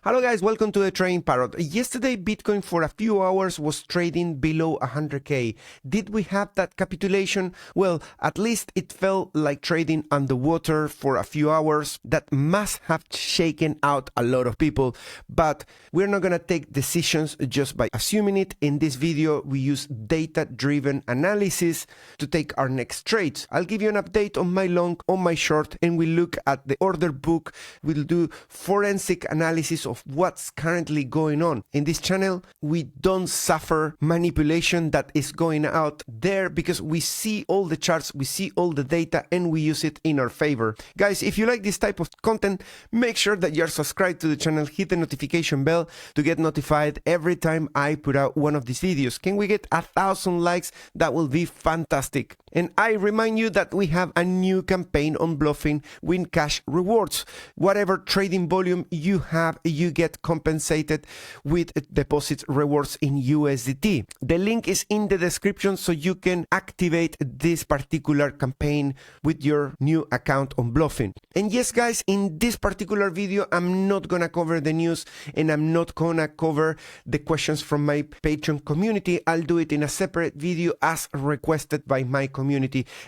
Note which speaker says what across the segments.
Speaker 1: Hello guys, welcome to the Trading Parrot. Yesterday Bitcoin for a few hours was trading below 100k. Did we have that capitulation? Well, at least it felt like trading underwater for a few hours. That must have shaken out a lot of people, but we're not gonna take decisions just by assuming it. In this video, we use data-driven analysis to take our next trades. I'll give you an update on my long, on my short, and we look at the order book. We'll do forensic analysis of what's currently going on. In this channel, we don't suffer manipulation that is going out there because we see all the charts, we see all the data, and we use it in our favor. Guys, if you like this type of content, make sure that you're subscribed to the channel, hit the notification bell to get notified every time I put out one of these videos. Can we get 1,000 likes? That will be fantastic. And I remind you that we have a new campaign on bluffing win cash rewards. Whatever trading volume you have, you get compensated with deposit rewards in USDT. The link is in the description so you can activate this particular campaign with your new account on bluffing. And yes guys, in this particular video, I'm not gonna cover the news and I'm not gonna cover the questions from my Patreon community. I'll do it in a separate video as requested by my community.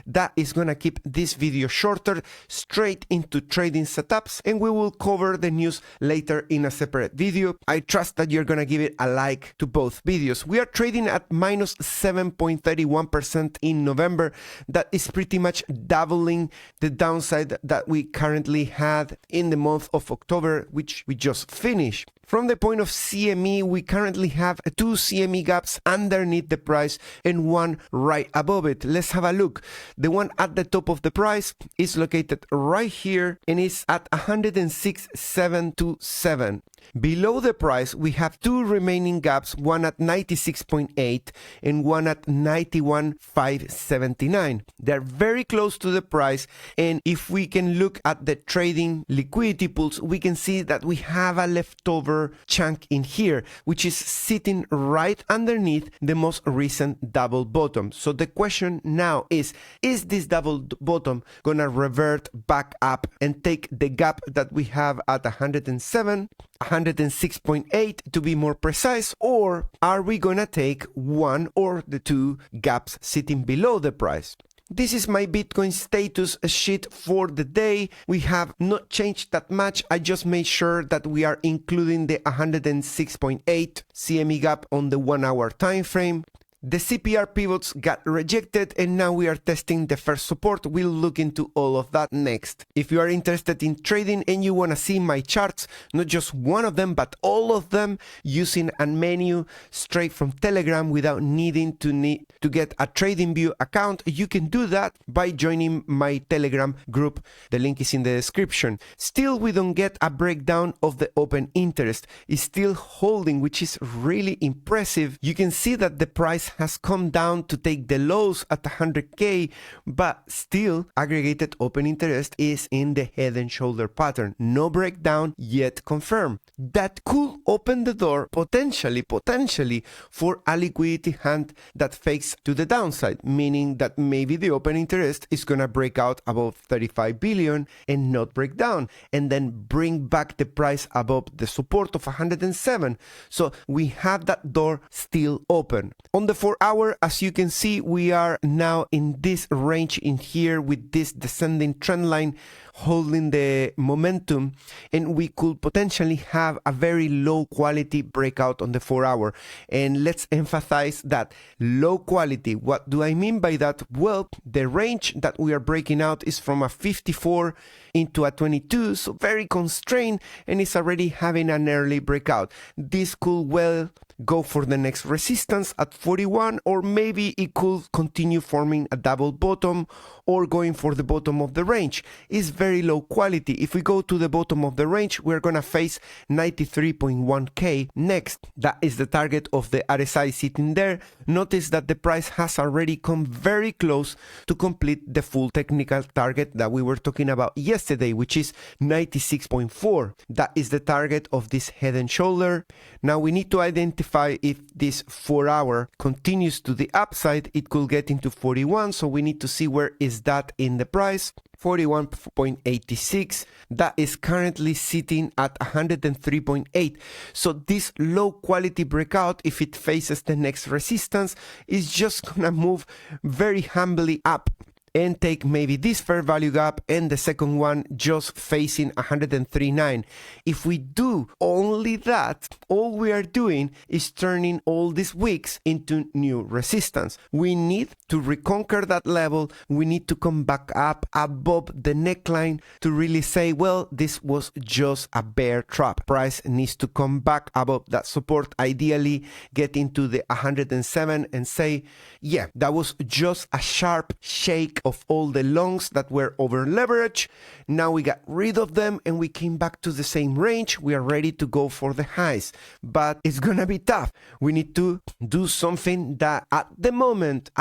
Speaker 1: That is gonna keep this video shorter, straight into trading setups, and we will cover the news later in a separate video. I trust that you're gonna give it a like to both videos. We are trading at minus 7.31% in November. That is pretty much doubling the downside that we currently had in the month of October, which we just finished. From the point of CME, we currently have two CME gaps underneath the price and one right above it. Let's have a look. The one at the top of the price is located right here and is at 106.727. Below the price, we have two remaining gaps, one at 96.8 and one at 91.579. They're very close to the price, and if we can look at the trading liquidity pools, we can see that we have a leftover chunk in here, which is sitting right underneath the most recent double bottom. So the question now is this double bottom gonna revert back up and take the gap that we have at 107, 106.8 to be more precise, or are we gonna take one or the two gaps sitting below the price? This is my Bitcoin status sheet for the day. We have not changed that much. I just made sure that we are including the 106.8 CME gap on the 1 hour time frame. The SOPR pivots got rejected and now we are testing the first support. We'll look into all of that next. If you are interested in trading and you want to see my charts, not just one of them, but all of them using a menu straight from Telegram without needing to get a TradingView account, you can do that by joining my Telegram group. The link is in the description. Still, we don't get a breakdown of the open interest. It's still holding, which is really impressive. You can see that the price has come down to take the lows at 100k, but still aggregated open interest is in the head and shoulder pattern. No breakdown yet confirmed. That could open the door potentially for a liquidity hunt that fakes to the downside, meaning that maybe the open interest is gonna break out above 35 billion and not break down, and then bring back the price above the support of 107. So we have that door still open. On the 4 hour, as you can see, we are now in this range in here with this descending trend line holding the momentum, and we could potentially have a very low quality breakout on the 4 hour. And let's emphasize that low quality. What do I mean by that? Well, the range that we are breaking out is from a 54 into a 22, so very constrained, and it's already having an early breakout. This could well go for the next resistance at 41, or maybe it could continue forming a double bottom or going for the bottom of the range. It's very low quality. If we go to the bottom of the range, we're gonna face 93.1k next. That is the target of the RSI sitting there. Notice that the price has already come very close to complete the full technical target that we were talking about yesterday, which is 96.4. That is the target of this head and shoulder. Now we need to identify if this 4 hour continues to the upside, it could get into 41. So we need to see where is that in the price. 41.86. That is currently sitting at 103.8. So this low quality breakout, if it faces the next resistance, is just gonna move very humbly up and take maybe this fair value gap and the second one just facing 103.9. If we do only that, all we are doing is turning all these wicks into new resistance. We need to reconquer that level. We need to come back up above the neckline to really say, well, this was just a bear trap. Price needs to come back above that support, ideally get into the 107 and say, yeah, that was just a sharp shake of all the longs that were over leveraged. Now we got rid of them and we came back to the same range. We are ready to go for the highs, but it's gonna be tough. We need to do something that at the moment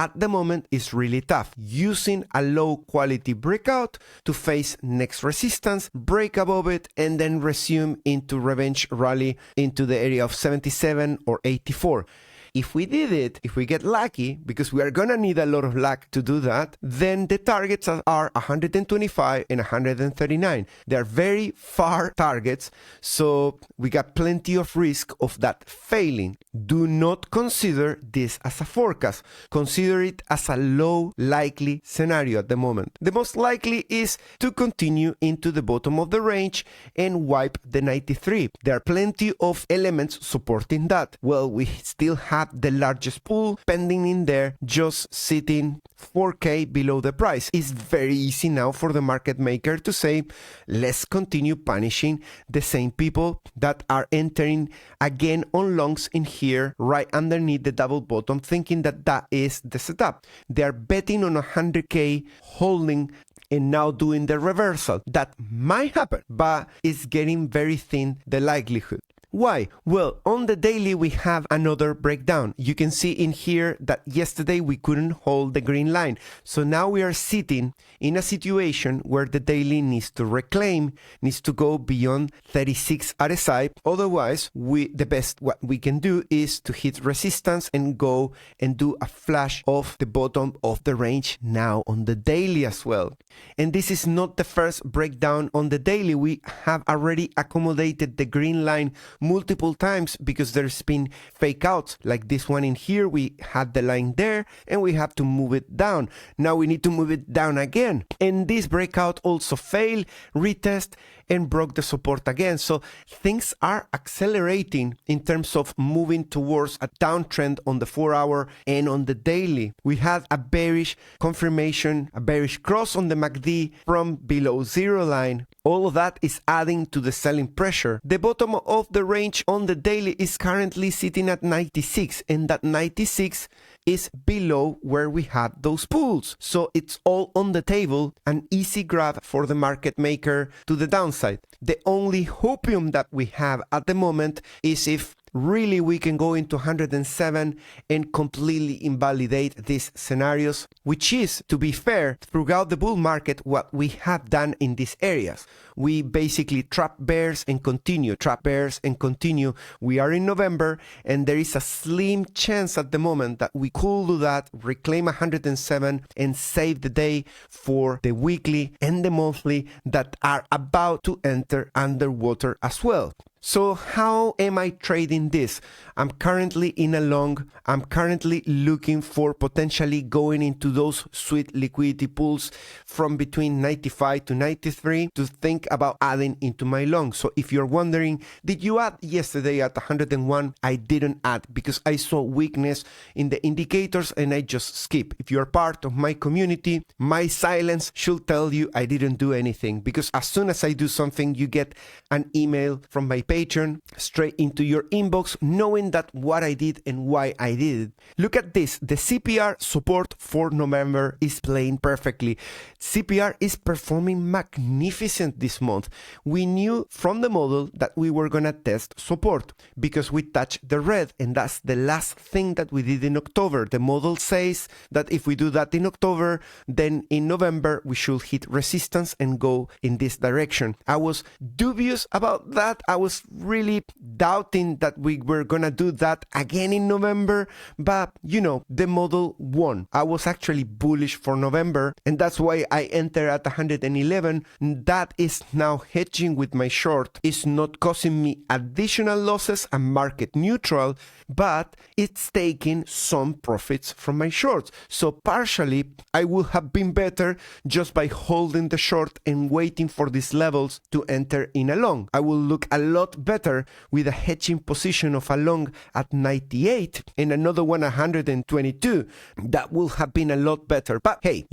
Speaker 1: is really tough, using a low quality breakout to face next resistance, break above it, and then resume into revenge rally into the area of 77 or 84. If we did it, if we get lucky, because we are gonna need a lot of luck to do that, then the targets are 125 and 139. They are very far targets, so we got plenty of risk of that failing. Do not consider this as a forecast. Consider it as a low likely scenario at the moment. The most likely is to continue into the bottom of the range and wipe the 93. There are plenty of elements supporting that. Well, we still have the largest pool pending in there, just sitting 4K below the price. It's very easy now for the market maker to say, let's continue punishing the same people that are entering again on longs in here right underneath the double bottom, thinking that that is the setup. They are betting on 100K holding and now doing the reversal. That might happen, but it's getting very thin, the likelihood. Why? Well, on the daily we have another breakdown. You can see in here that yesterday we couldn't hold the green line. So now we are sitting in a situation where the daily needs to reclaim, needs to go beyond 36 RSI. Otherwise, the best what we can do is to hit resistance and go and do a flash of the bottom of the range now on the daily as well. And this is not the first breakdown on the daily. We have already accommodated the green line multiple times because there's been fake outs like this one in here. We had the line there and we have to move it down. Now we need to move it down again. And this breakout also failed, retest, and broke the support again. So things are accelerating in terms of moving towards a downtrend on the 4-hour and on the daily. We had a bearish confirmation, a bearish cross on the MACD from below zero line. All of that is adding to the selling pressure. The bottom of the range on the daily is currently sitting at 96, and that 96 is below where we had those pools. So it's all on the table, an easy grab for the market maker to the downside. The only hopium that we have at the moment is if really we can go into 107 and completely invalidate these scenarios, which is, to be fair, throughout the bull market, what we have done in these areas. We basically trap bears and continue, trap bears and continue. We are in November and there is a slim chance at the moment that we could do that, reclaim 107 and save the day for the weekly and the monthly that are about to enter underwater as well. So how am I trading this? I'm currently in a long. I'm currently looking for potentially going into those sweet liquidity pools from between 95 to 93 to think about adding into my long. So if you're wondering, did you add yesterday at 101? I didn't add because I saw weakness in the indicators and I just skip. If you're part of my community, my silence should tell you I didn't do anything, because as soon as I do something, you get an email from my Patreon straight into your inbox, knowing that what I did and why I did it. Look at this. The CPR support for November is playing perfectly. CPR is performing magnificent this month. We knew from the model that we were going to test support because we touched the red, and that's the last thing that we did in October. The model says that if we do that in October, then in November we should hit resistance and go in this direction. I was dubious about that. I was was really doubting that we were gonna do that again in November, but the model won. I was actually bullish for November, and that's why I entered at 111. That is now hedging with my short. It's not causing me additional losses. I'm market neutral, but it's taking some profits from my shorts. So partially, I would have been better just by holding the short and waiting for these levels to enter in a long. I will look a lot better with a hedging position of a long at 98 and another one 122. That will have been a lot better. But hey,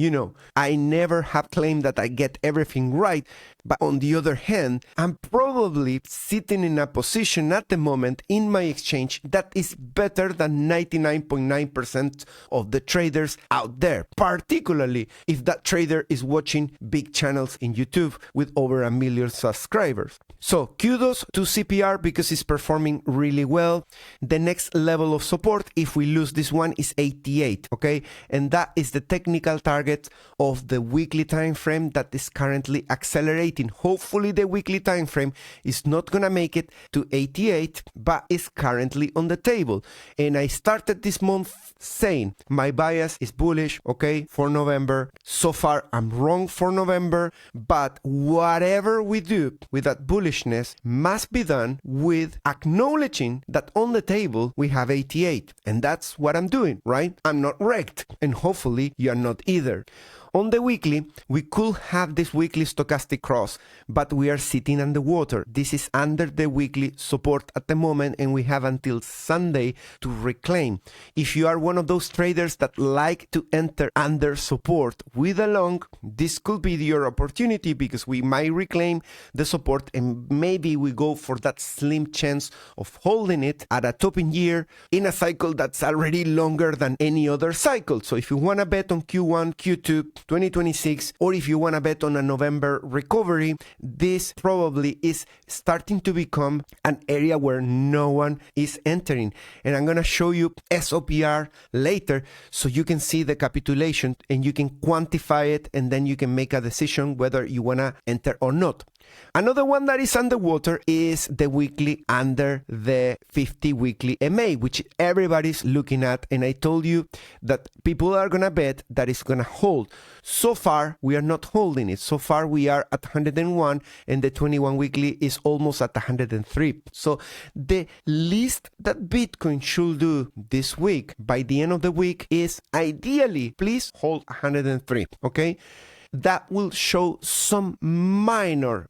Speaker 1: I never have claimed that I get everything right. But on the other hand, I'm probably sitting in a position at the moment in my exchange that is better than 99.9% of the traders out there, particularly if that trader is watching big channels in YouTube with over 1 million subscribers. So kudos to SOPR because it's performing really well. The next level of support, if we lose this one, is 88, okay? And that is the technical target of the weekly time frame that is currently accelerating. Hopefully the weekly time frame is not gonna make it to 88, but is currently on the table. And I started this month saying my bias is bullish, okay, for November. So far I'm wrong for November, but whatever we do with that bullishness must be done with acknowledging that on the table we have 88, and that's what I'm doing, right? I'm not wrecked, and hopefully you're not either. On the weekly, we could have this weekly stochastic cross, but we are sitting underwater. This is under the weekly support at the moment, and we have until Sunday to reclaim. If you are one of those traders that like to enter under support with a long, this could be your opportunity because we might reclaim the support and maybe we go for that slim chance of holding it at a topping year in a cycle that's already longer than any other cycle. So if you want to bet on Q1, Q2, 2026, or if you want to bet on a November recovery, this probably is starting to become an area where no one is entering. And I'm going to show you SOPR later so you can see the capitulation and you can quantify it, and then you can make a decision whether you want to enter or not. Another one that is underwater is the weekly under the 50 weekly MA, which everybody's looking at. And I told you that people are going to bet that it's going to hold. So far, we are not holding it. So far, we are at 101 and the 21 weekly is almost at 103. So the least that Bitcoin should do this week by the end of the week is ideally, please hold 103, okay? That will show some minor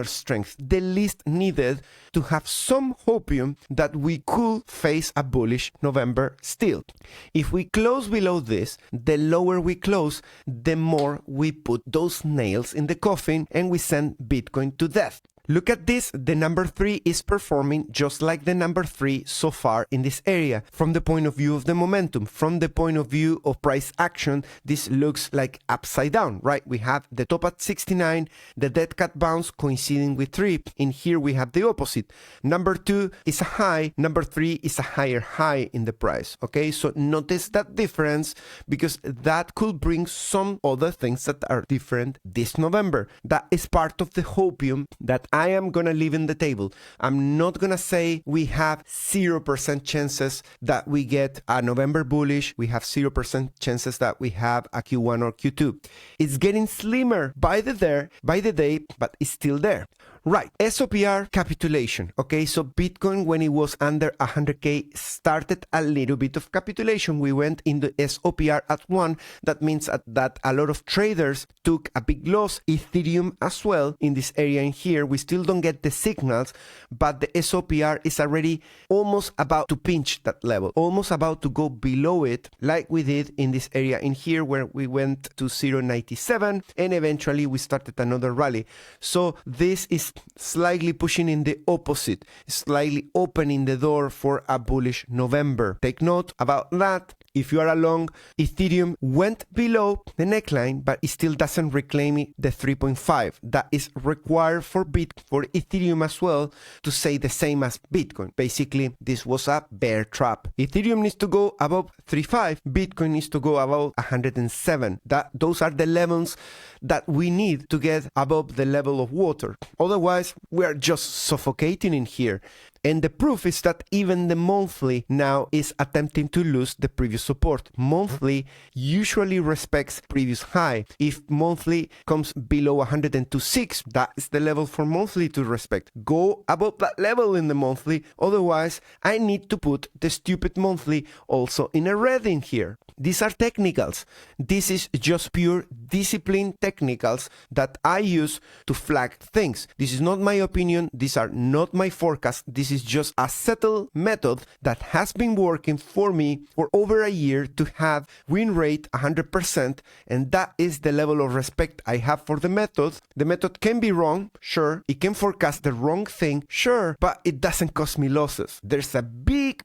Speaker 1: strength, the least needed to have some hopium that we could face a bullish November still. If we close below this, the lower we close, the more we put those nails in the coffin and we send Bitcoin to death. Look at this, the number 3 is performing just like the number 3 so far in this area. From the point of view of the momentum, from the point of view of price action, this looks like upside down, right? We have the top at 69, the dead cat bounce coinciding with 3. In here we have the opposite. Number 2 is a high, number 3 is a higher high in the price, okay? So notice that difference because that could bring some other things that are different this November. That is part of the hopium that I am going to leave in the table. I'm not going to say we have 0% chances that we get a November bullish. We have 0% chances that we have a Q1 or Q2. It's getting slimmer by the day, but it's still there. Right, SOPR capitulation. Okay, so Bitcoin, when it was under 100K, started a little bit of capitulation. We went into SOPR at 1. That means that a lot of traders took a big loss. Ethereum as well in this area in here. We still don't get the signals, but the SOPR is already almost about to pinch that level, almost about to go below it, like we did in this area in here where we went to 0.97 and eventually we started another rally. So this is slightly pushing in the opposite, slightly opening the door for a bullish November. Take note about that. If you are along, Ethereum went below the neckline, but it still doesn't reclaim the 3.5. That is required for Ethereum as well to say the same as Bitcoin. Basically, this was a bear trap. Ethereum needs to go above 3.5. Bitcoin needs to go above 107. Those are the levels that we need to get above the level of water. Otherwise, Otherwise, we are just suffocating in here. And the proof is that even the monthly now is attempting to lose the previous support. Monthly usually respects previous high. If monthly comes below 102.6, that is the level for monthly to respect. Go above that level in the monthly, otherwise I need to put the stupid monthly also in a red in here. These are technicals. This is just pure discipline technicals that I use to flag things. This is not my opinion. These are not my forecasts. This is just a settled method that has been working for me for over a year to have win rate 100%, and that is the level of respect I have for the method. The method can be wrong, sure. It can forecast the wrong thing, sure, but it doesn't cost me losses. There's a big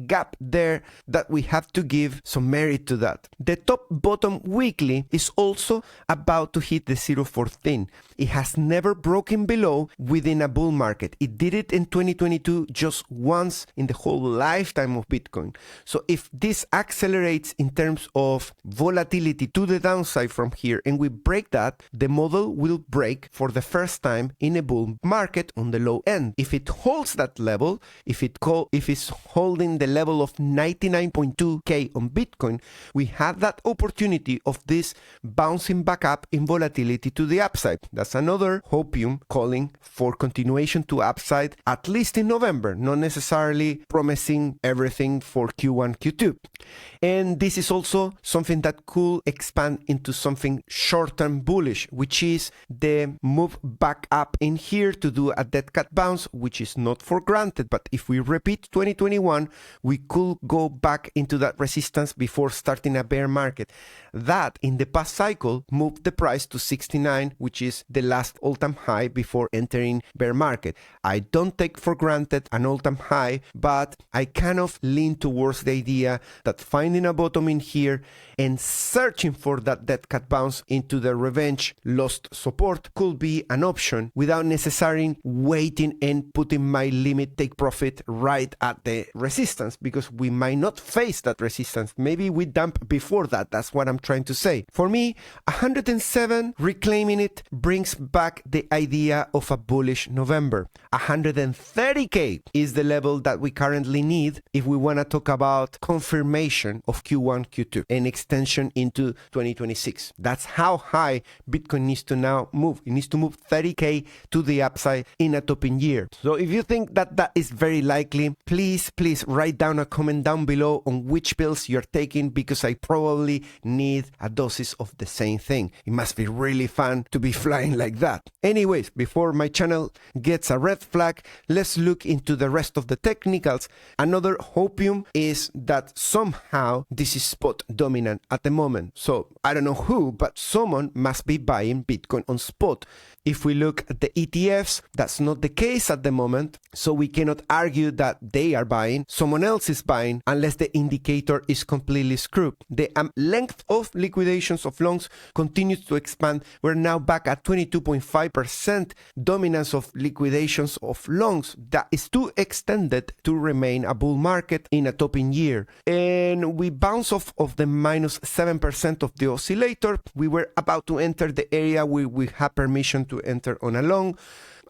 Speaker 1: gap there that we have to give some merit to that. The top bottom weekly is also about to hit the 0.14. It has never broken below within a bull market. It did it in 2022 just once in the whole lifetime of Bitcoin. So if this accelerates in terms of volatility to the downside from here and we break that, the model will break for the first time in a bull market on the low end. If it holds that level, if it's holding the level of 99.2K on Bitcoin, we have that opportunity of this bouncing back up in volatility to the upside. That's another hopium calling for continuation to upside, at least in November, not necessarily promising everything for Q1, Q2. And this is also something that could expand into something short-term bullish, which is the move back up in here to do a dead cat bounce, which is not for granted. But if we repeat 2021, we could go back into that resistance before starting a bear market. That, in the past cycle, moved the price to 69, which is the last all-time high before entering bear market. I don't take for granted an all-time high, but I kind of lean towards the idea that finding a bottom in here and searching for that dead cat bounce into the revenge lost support could be an option without necessarily waiting and putting my limit take profit right at the resistance, because we might not face that resistance. Maybe we dump before that. That's what I'm trying to say. For me, 107, reclaiming it, brings back the idea of a bullish November. 130K is the level that we currently need if we want to talk about confirmation of Q1, Q2 and extension into 2026. That's how high Bitcoin needs to now move. It needs to move 30K to the upside in a topping year. So if you think that that is very likely, please write down a comment down below on which pills you're taking, because I probably need a doses of the same thing. It must be really fun to be flying like that. Anyways, before my channel gets a red flag, let's look into the rest of the technicals. Another hopium is that somehow this is spot dominant at the moment. So I don't know who, but someone must be buying Bitcoin on spot. If we look at the ETFs, that's not the case at the moment. So we cannot argue that they are buying. Someone else is buying unless the indicator is completely screwed. The length of liquidations of longs continues to expand. We're now back at 22.5% dominance of liquidations of longs. That is too extended to remain a bull market in a topping year. And we bounce off of the minus 7% of the oscillator. We were about to enter the area where we have permission to enter on a long.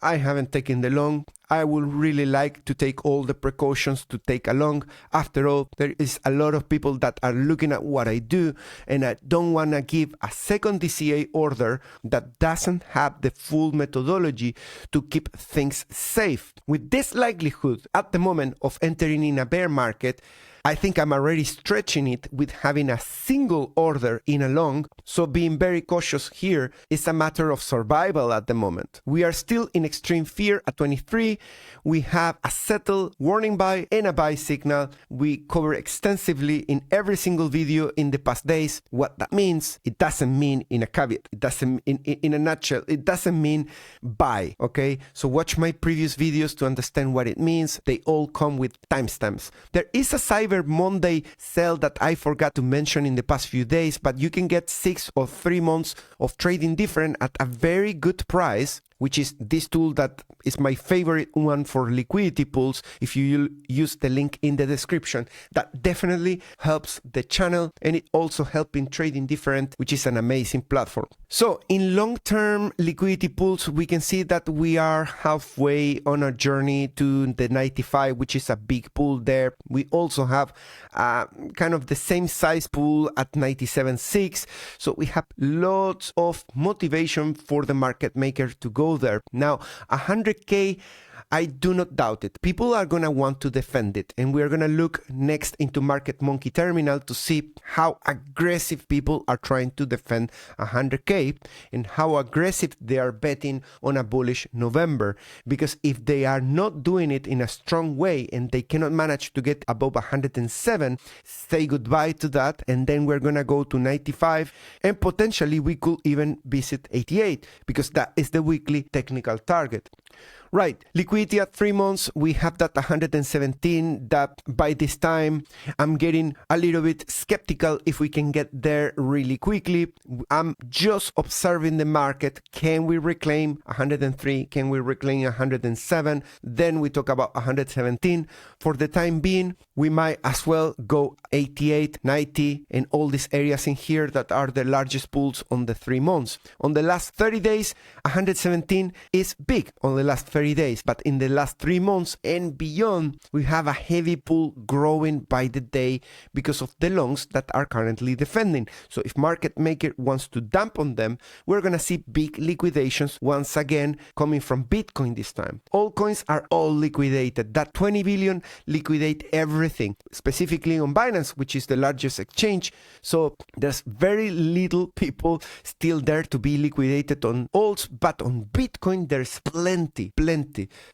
Speaker 1: I haven't taken the long. I would really like to take all the precautions to take a long. After all, there is a lot of people that are looking at what I do, and I don't want to give a second DCA order that doesn't have the full methodology to keep things safe. With this likelihood at the moment of entering in a bear market, I think I'm already stretching it with having a single order in a long, so being very cautious here is a matter of survival at the moment. We are still in extreme fear at 23. We have a settled warning buy and a buy signal. We cover extensively in every single video in the past days what that means. It doesn't mean in a caveat. It doesn't in a nutshell. It doesn't mean buy, okay? So watch my previous videos to understand what it means. They all come with timestamps. There is a Cyber Monday sale that I forgot to mention in the past few days, but you can get 6 or 3 months of trading different at a very good price, which is this tool that is my favorite one for liquidity pools. If you use the link in the description, that definitely helps the channel, and it also helps in trading different, which is an amazing platform. So in long-term liquidity pools, we can see that we are halfway on our journey to the 95, which is a big pool there. We also have kind of the same size pool at 97.6. So we have lots of motivation for the market maker to go there. Now, 100K, I do not doubt it. People are going to want to defend it. And we're going to look next into Market Monkey Terminal to see how aggressive people are trying to defend 100K and how aggressive they are betting on a bullish November. Because if they are not doing it in a strong way and they cannot manage to get above 107, say goodbye to that. And then we're going to go to 95 and potentially we could even visit 88 because that is the weekly technical target. Right, liquidity at 3 months, we have that 117 that by this time I'm getting a little bit skeptical if we can get there really quickly. I'm just observing the market. Can we reclaim 103? Can we reclaim 107? Then we talk about 117. For the time being, we might as well go 88, 90 and all these areas in here that are the largest pools on the 3 months. On the last 30 days, 117 is big on the last 30 days, but in the last 3 months and beyond, we have a heavy pool growing by the day because of the longs that are currently defending. So if market maker wants to dump on them, we're going to see big liquidations once again coming from Bitcoin this time. All coins are all liquidated. That 20 billion liquidate everything, specifically on Binance, which is the largest exchange. So there's very little people still there to be liquidated on alts, but on Bitcoin, there's plenty.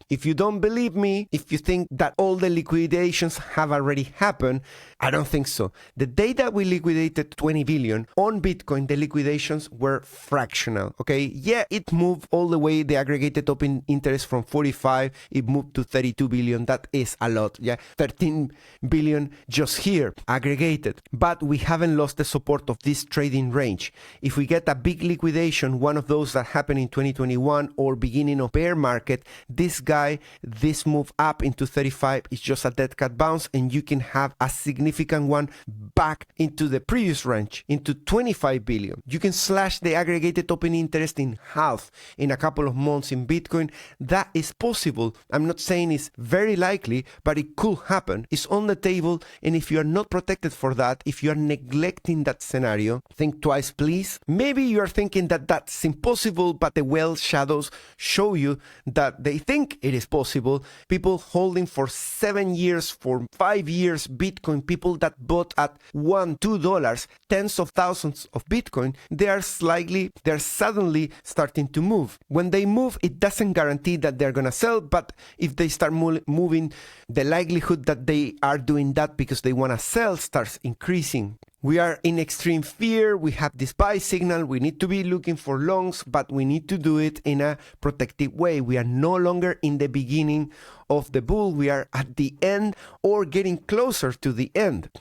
Speaker 1: If you don't believe me, if you think that all the liquidations have already happened, I don't think so. The day that we liquidated 20 billion on Bitcoin, the liquidations were fractional. Okay, yeah, it moved all the way, the aggregated open interest from 45, it moved to 32 billion. That is a lot. Yeah, 13 billion just here aggregated, but we haven't lost the support of this trading range. If we get a big liquidation, one of those that happened in 2021 or beginning of bear market, this move up into 35 is just a dead cat bounce, and you can have a significant one back into the previous range, into 25 billion. You can slash the aggregated open interest in half in a couple of months in Bitcoin. That is possible. I'm not saying it's very likely, but it could happen. It's on the table, and if you are not protected for that, if you are neglecting that scenario, think twice, please. Maybe you are thinking that that's impossible, but the well shadows show you that they think it is possible. People holding for 7 years, for 5 years Bitcoin, people that bought at $1, $2, tens of thousands of Bitcoin, they're suddenly starting to move. When they move, it doesn't guarantee that they're gonna sell, but if they start moving, the likelihood that they are doing that because they wanna sell starts increasing. We are in extreme fear. We have this buy signal. We need to be looking for longs, but we need to do it in a protective way. We are no longer in the beginning of the bull. We are at the end or getting closer to the end.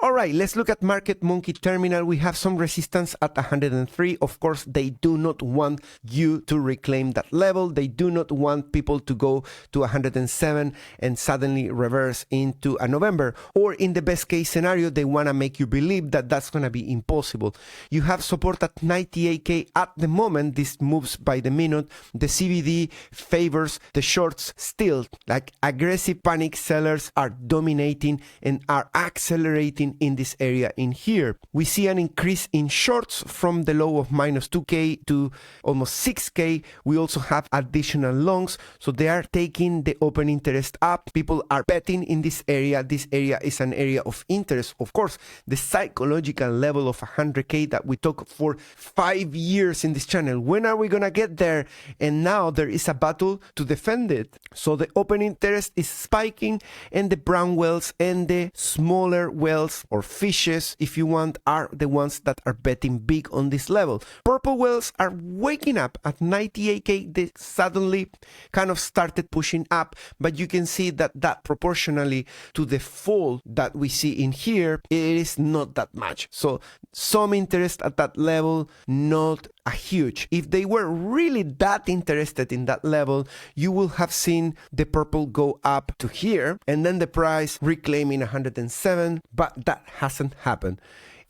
Speaker 1: All right, let's look at Market Monkey Terminal. We have some resistance at 103. Of course, they do not want you to reclaim that level. They do not want people to go to 107 and suddenly reverse into a November. Or in the best case scenario, they want to make you believe that that's going to be impossible. You have support at 98K at the moment. This moves by the minute. The CBD favors the shorts still. Like aggressive panic sellers are dominating and are accelerating in this area in here. We see an increase in shorts from the low of minus 2K to almost 6K. We also have additional longs, so they are taking the open interest up. People are betting in this area. This area is an area of interest. Of course, the psychological level of 100K that we talk for 5 years in this channel. When are we gonna get there? And now there is a battle to defend it. So the open interest is spiking, and the brown whales and the smaller whales or fishes, if you want, are the ones that are betting big on this level. Purple whales are waking up at 98K. They suddenly kind of started pushing up, but you can see that proportionally to the fall that we see in here, it is not that much. So some interest at that level, not a huge. If they were really that interested in that level, you will have seen the purple go up to here and then the price reclaiming 107, but that hasn't happened.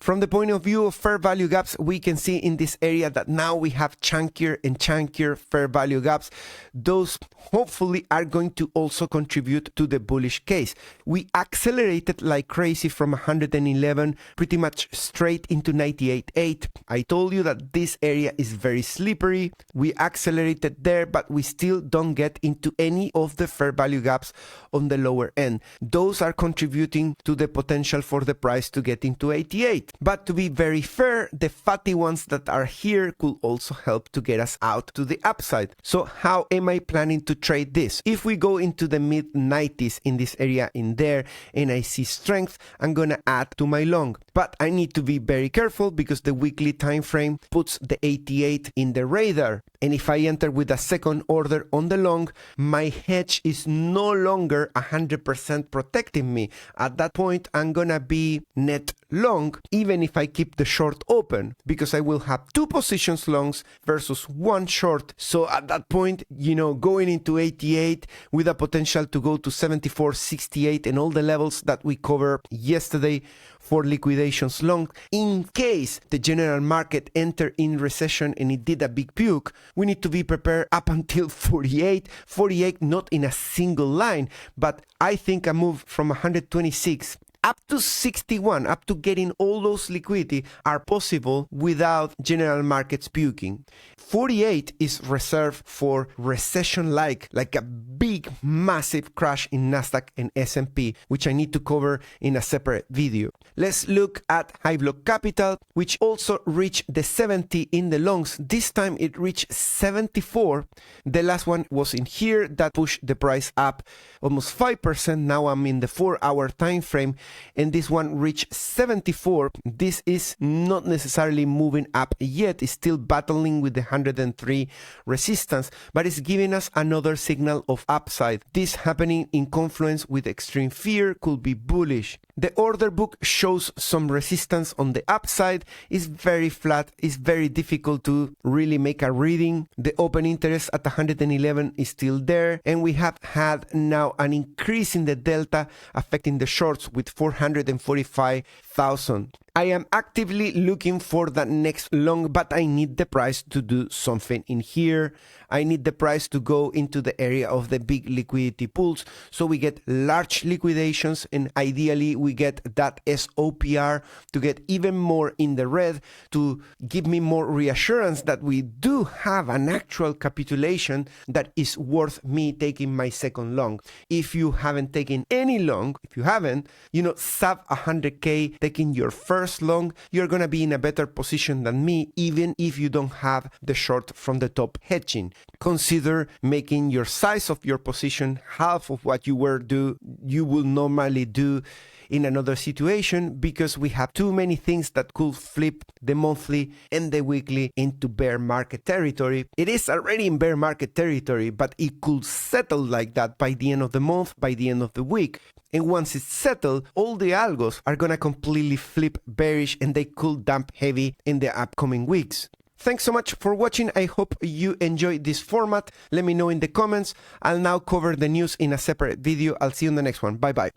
Speaker 1: From the point of view of fair value gaps, we can see in this area that now we have chunkier and chunkier fair value gaps. Those hopefully are going to also contribute to the bullish case. We accelerated like crazy from 111 pretty much straight into 98.8. I told you that this area is very slippery. We accelerated there, but we still don't get into any of the fair value gaps on the lower end. Those are contributing to the potential for the price to get into 88. But to be very fair, the fatty ones that are here could also help to get us out to the upside. So how am I planning to trade this? If we go into the mid 90s in this area in there and I see strength, I'm gonna add to my long. But I need to be very careful because the weekly time frame puts the 88 in the radar. And if I enter with a second order on the long, my hedge is no longer 100% protecting me. At that point, I'm gonna be net long, even if I keep the short open, because I will have two positions longs versus one short. So at that point, going into 88 with a potential to go to 74, 68 and all the levels that we covered yesterday for liquidations long. In case the general market entered in recession and it did a big puke, we need to be prepared up until 48, not in a single line, but I think a move from 126 up to 61, up to getting all those liquidity are possible without general markets puking. 48 is reserved for recession-like a big, massive crash in Nasdaq and S&P, which I need to cover in a separate video. Let's look at high block capital, which also reached the 70 in the longs. This time it reached 74. The last one was in here that pushed the price up almost 5%. Now I'm in the 4-hour time frame, and this one reached 74. This is not necessarily moving up yet. It's still battling with the 103 resistance, but it's giving us another signal of upside. This happening in confluence with extreme fear could be bullish. The order book shows some resistance on the upside. It's very flat. It's very difficult to really make a reading. The open interest at 111 is still there, and we have had now an increase in the delta affecting the shorts with 445,000. I am actively looking for that next long, but I need the price to do something in here. I need the price to go into the area of the big liquidity pools, so we get large liquidations, and ideally we get that SOPR to get even more in the red to give me more reassurance that we do have an actual capitulation that is worth me taking my second long. If you haven't taken any long, sub 100K, taking your first long, you're gonna be in a better position than me, even if you don't have the short from the top hedging. Consider making your size of your position half of what you will normally do in another situation, because we have too many things that could flip the monthly and the weekly into bear market territory. It is already in bear market territory, but it could settle like that by the end of the month, by the end of the week. And once it's settled, all the algos are gonna completely flip bearish, and they could dump heavy in the upcoming weeks. Thanks so much for watching. I hope you enjoyed this format. Let me know in the comments. I'll now cover the news in a separate video. I'll see you in the next one. Bye bye.